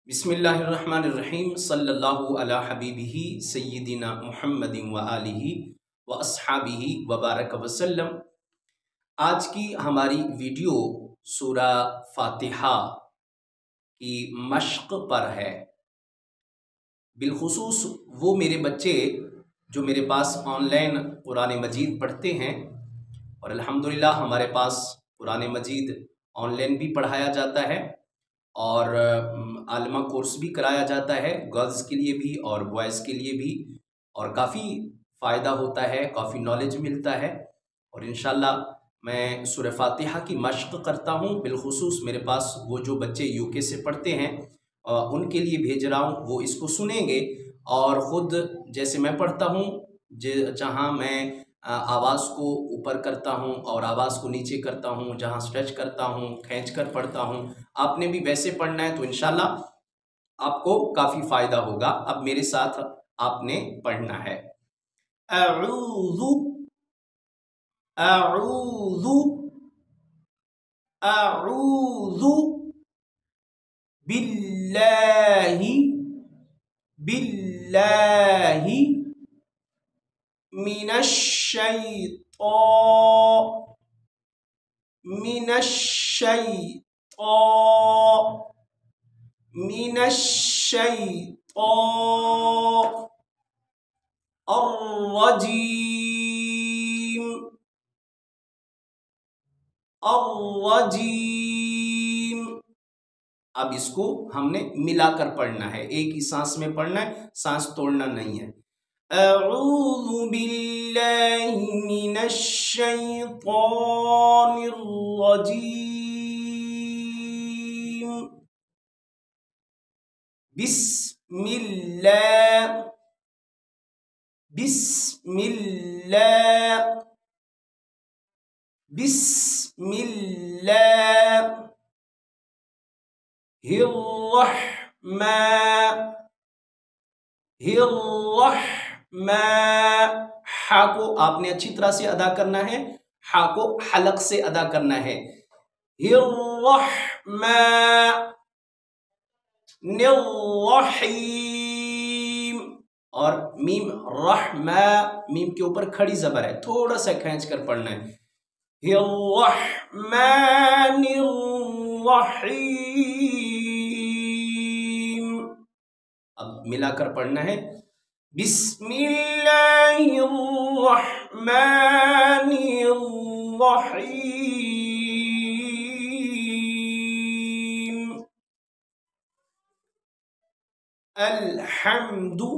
बिस्मिल्लाहिर्रहमानिर्रहीम सल्लल्लाहु अला हबीबिही सय्यिदिना मुहम्मद व आलिही व अस्हाबिही व बारक वसल्लम। आज की हमारी वीडियो सूरा फातिहा की मश्क पर है। बिलखुसूस वो मेरे बच्चे जो मेरे पास ऑनलाइन कुरान मजीद पढ़ते हैं, और अल्हम्दुलिल्लाह हमारे पास कुरान मजीद ऑनलाइन भी पढ़ाया जाता है और आलमा कोर्स भी कराया जाता है, गर्ल्स के लिए भी और बॉयज़ के लिए भी, और काफ़ी फ़ायदा होता है, काफ़ी नॉलेज मिलता है। और इंशाल्लाह मैं सूरह फातिहा की मश्क करता हूँ। बिलखुसूस मेरे पास वो जो बच्चे यूके से पढ़ते हैं उनके लिए भेज रहा हूँ, वो इसको सुनेंगे और ख़ुद जैसे मैं पढ़ता हूँ, जहाँ मैं आवाज़ को ऊपर करता हूँ और आवाज़ को नीचे करता हूँ, जहाँ स्ट्रेच करता हूँ, खींच कर पढ़ता हूँ, आपने भी वैसे पढ़ना है तो इंशाल्लाह आपको काफ़ी फ़ायदा होगा। अब मेरे साथ आपने पढ़ना है। अऊज़ु अऊज़ु अऊज़ु बिल्लाहि बिल्लाहि मिनश्शैतानिर अर्रजीम अर्रजीम। अब इसको हमने मिलाकर पढ़ना है, एक ही सांस में पढ़ना है, सांस तोड़ना नहीं है। अऊज़ु बिल्लाहि मिनश्शैतानिर रजीम। बिस्मिल्लाह बिस्मिल्लाह हिर्रहमान। हा को आपने अच्छी तरह से अदा करना है, हा को हलक से अदा करना है। हिर्रहमानिर्रहीम। और मीम रहमा, मीम के ऊपर खड़ी जबर है, थोड़ा सा खींच कर पढ़ना है। हिर्रहमानिर्रहीम। अब मिलाकर पढ़ना है। बिस्मिल्लाहिर्रहमानिर्रहीम। अल्हम्दु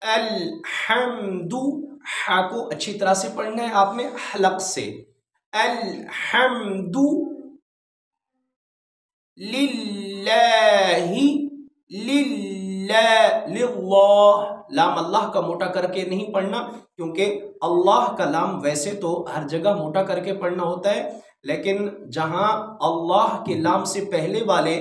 अल्हम्दु। हा को अच्छी तरह से पढ़ना है आपने, हलक से। अल्हम्दु लिल्लाहि लिल्लाह। लाम अल्लाह का मोटा करके नहीं पढ़ना, क्योंकि अल्लाह का लाम वैसे तो हर जगह मोटा करके पढ़ना होता है, लेकिन जहां अल्लाह के लाम से पहले वाले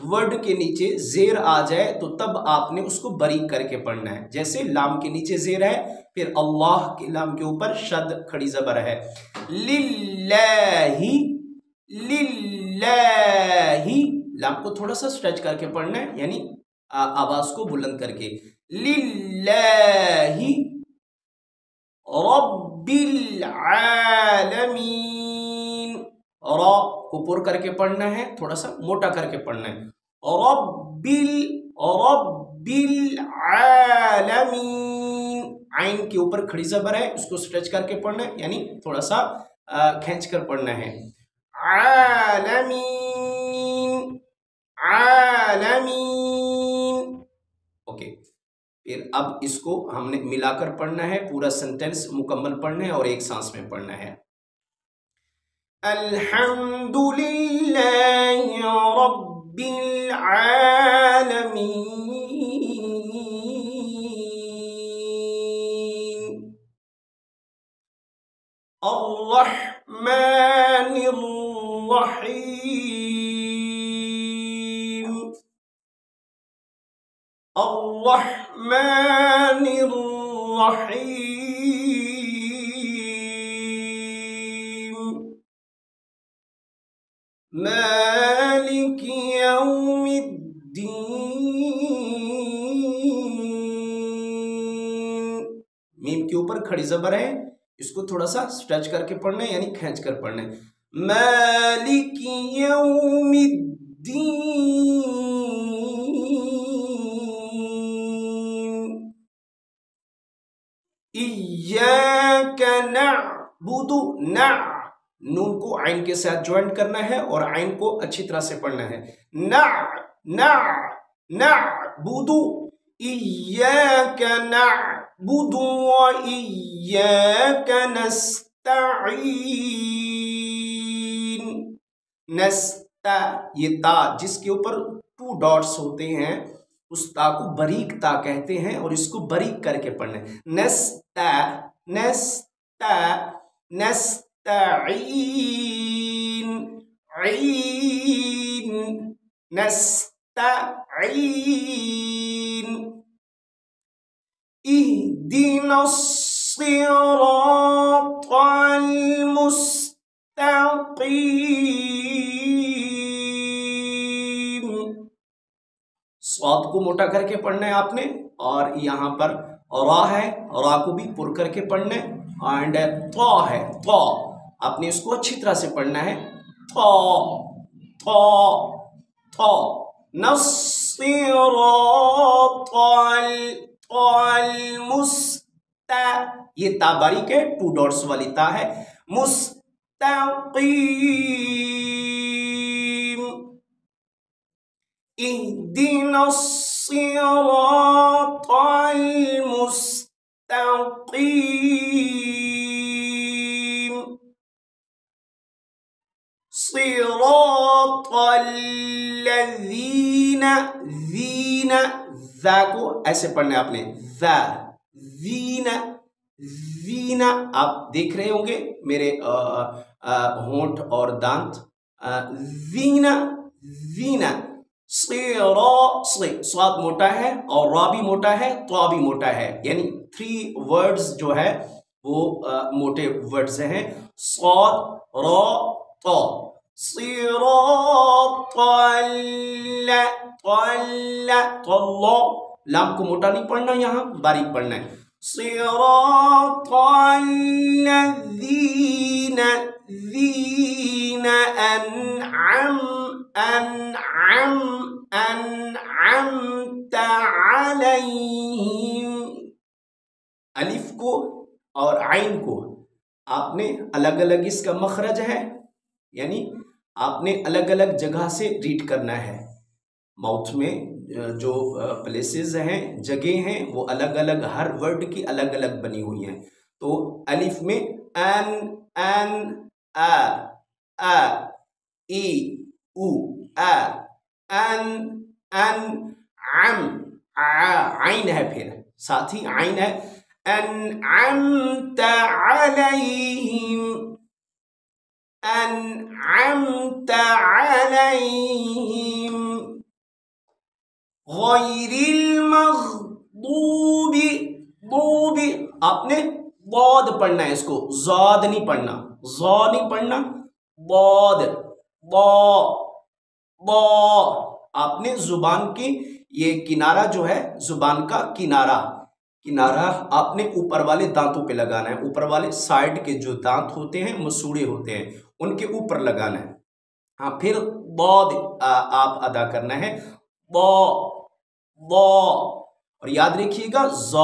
वर्ड के नीचे जेर आ जाए तो तब आपने उसको बारीक करके पढ़ना है। जैसे लाम के नीचे जेर है, फिर अल्लाह के लाम के ऊपर शद खड़ी जबर है। लिल्लाहि लिल्लाहि। लाम को थोड़ा सा स्ट्रेच करके पढ़ना है, यानी आवाज को बुलंद करके। लिल्लाहि रब्बिल आलमीन। रा को पुर करके पढ़ना है, थोड़ा सा मोटा करके पढ़ना है। रब्बिल रब्बिल आलमीन। आइन के ऊपर खड़ी जबर है, उसको स्ट्रेच करके पढ़ना है, यानी थोड़ा सा खींच कर पढ़ना है। आलमीन आलमीन। ओके, फिर अब इसको हमने मिलाकर पढ़ना है, पूरा सेंटेंस मुकम्मल पढ़ना है और एक सांस में पढ़ना है। अल्हम्दुलिल्लाहि रब्बिल आलमीन अर्रहमानिर रहीम अर्रहमानिर रहीम मालिक यौमिद्दीन मीम के ऊपर खड़ी जबर है, इसको थोड़ा सा स्ट्रेच करके पढ़ना है, यानी खींच कर पढ़ना है। मालिकी यौमिद्दीन, इय्याका नअबुदु, ना नून को आइन के साथ ज्वाइन करना है और आइन को अच्छी तरह से पढ़ना है। ना ना नअबुदु, इय्याका नअबुदु व इय्याका नस्तईन। नस्ता, ये ता जिसके ऊपर 2 डॉट्स होते हैं उस ता को बारीक ता कहते हैं और इसको बारीक करके पढ़ना है। नस्ता नस्ता नस्तईन, ईन नस्तईन। इहदिनस सिरातल मुस्तकीम। स्वाद को मोटा करके पढ़ना है आपने, और यहाँ पर रा है, रा को भी पुर करके पढ़ना है, एंड तो है तो, आपने इसको अच्छी तरह से पढ़ना है। तो तो तो नस्सिरातल मुस्ता, ये ता बारीक है, 2 डॉट्स वाली ता है। मुस्तकीम, इहदिनस सिरातल मुस्तकीम। सिरातल लज़ीना, ज़ीना, ज़ा को ऐसे पढ़ना है आपने, ज़ा ज़ीना ज़ीना। आप देख रहे होंगे मेरे होंठ और दांत। ज़ीना ज़ीना। स्वाद मोटा है और रा भी मोटा है, तो भी मोटा है, यानी 3 वर्ड्स जो है वो मोटे वर्ड्स हैं। स्वाद रा तो। लाम को मोटा नहीं पढ़ना, यहाँ बारीक पढ़ना है। सिरातल्लज़ीना, ज़ीना अनअम अनअम अनअमत अलैहिम। अलिफ को और आइन को आपने अलग अलग, इसका मखरज है, यानी आपने अलग अलग जगह से रीड करना है। माउथ में जो प्लेसेस हैं, जगह हैं, वो अलग अलग, हर वर्ड की अलग अलग बनी हुई हैं। तो अलिफ में अन अन अ ई उ अ, अन अन अम आइन है, फिर साथ ही आइन है। अनअमत अलैहिम, अनअमत अलैहिम। गैरिल मग़दूबि, दूबी आपने बौद पढ़ना है, इसको ज़ाद नहीं पढ़ना, ज़ा नहीं पढ़ना, बौद बौ बौ। आपने जुबान की ये किनारा जो है, जुबान का किनारा, किनारा आपने ऊपर वाले दांतों पे लगाना है। ऊपर वाले साइड के जो दांत होते हैं, मसूड़े होते हैं, उनके ऊपर लगाना है। हाँ, फिर बौद आप अदा करना है, बौ बौ। और याद रखिएगा ज़ा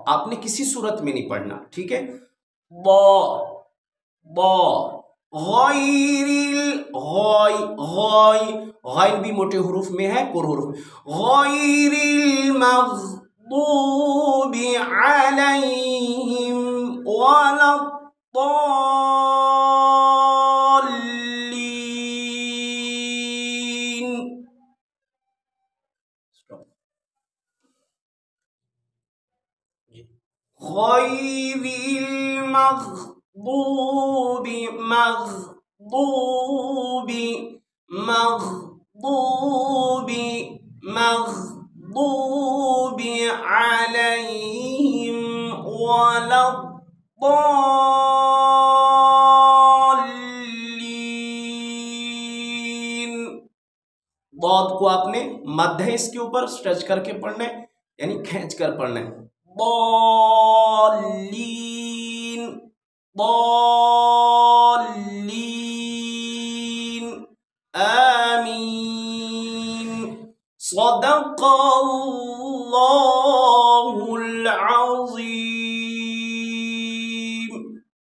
आपने किसी सूरत में नहीं पढ़ना, ठीक है। बौ बौ। गैरिल, गै गै, गैन भी मोटे हुरूफ में है, पुर हुरूफ। गैरिल मग़दूबि अलैहिम वलद्दाल्लीन। गैरिल मग़दूबि, मग़दूबि मग़दूबि मग़दूबि अलैहिम वलद्दाल्लीन। दौद को आपने मध्य है इसके ऊपर, स्ट्रेच करके पढ़ना है, यानी खींच कर पढ़ना है। दौलीन, दौलीन, आमीन। सदक़ल्लाहुल अज़ीम।